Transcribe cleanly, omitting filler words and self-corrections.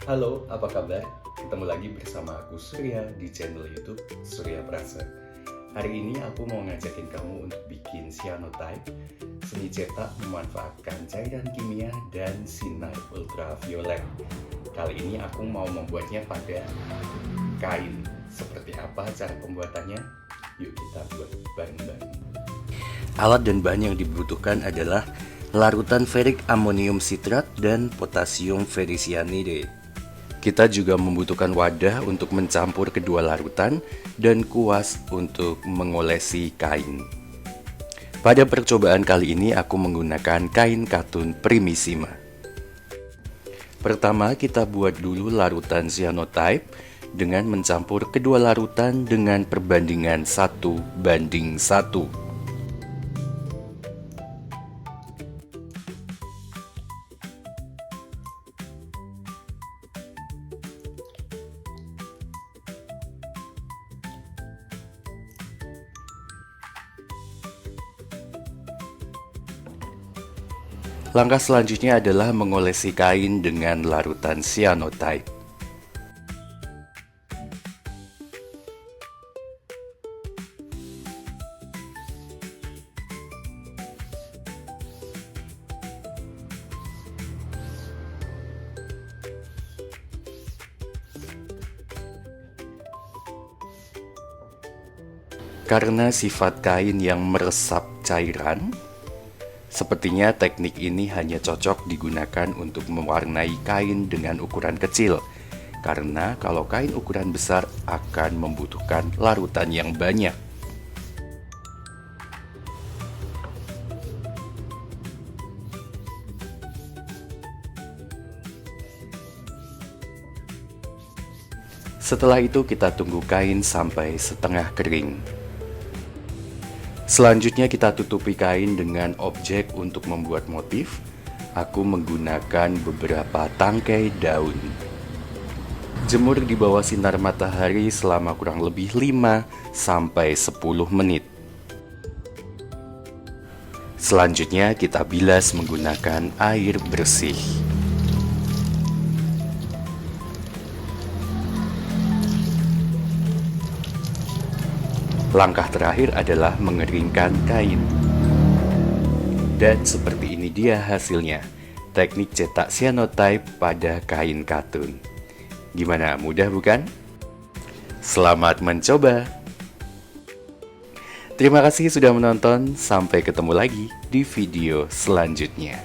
Halo, apa kabar? Ketemu lagi bersama aku Surya di channel YouTube Surya Prasa. Hari ini aku mau ngajakin kamu untuk bikin cyanotype, seni cetak memanfaatkan cairan kimia dan sinar ultraviolet. Kali ini aku mau membuatnya pada kain. Seperti apa cara pembuatannya? Yuk kita buat bareng-bareng. Alat dan bahan yang dibutuhkan adalah larutan ferik amonium sitrat dan potasium ferricyanide. Kita juga membutuhkan wadah untuk mencampur kedua larutan dan kuas untuk mengolesi kain. Pada percobaan kali ini aku menggunakan kain katun Primissima. Pertama kita buat dulu larutan cyanotype dengan mencampur kedua larutan dengan perbandingan 1:1. Langkah selanjutnya adalah mengolesi kain dengan larutan cyanotype. Karena sifat kain yang meresap cairan, sepertinya teknik ini hanya cocok digunakan untuk mewarnai kain dengan ukuran kecil. Karena kalau kain ukuran besar akan membutuhkan larutan yang banyak. Setelah itu kita tunggu kain sampai setengah kering. Selanjutnya kita tutupi kain dengan objek untuk membuat motif. Aku menggunakan beberapa tangkai daun. Jemur di bawah sinar matahari selama kurang lebih 5-10 menit. Selanjutnya kita bilas menggunakan air bersih. Langkah terakhir adalah mengeringkan kain. Dan seperti ini dia hasilnya, teknik cetak cyanotype pada kain katun. Gimana, mudah bukan? Selamat mencoba! Terima kasih sudah menonton, sampai ketemu lagi di video selanjutnya.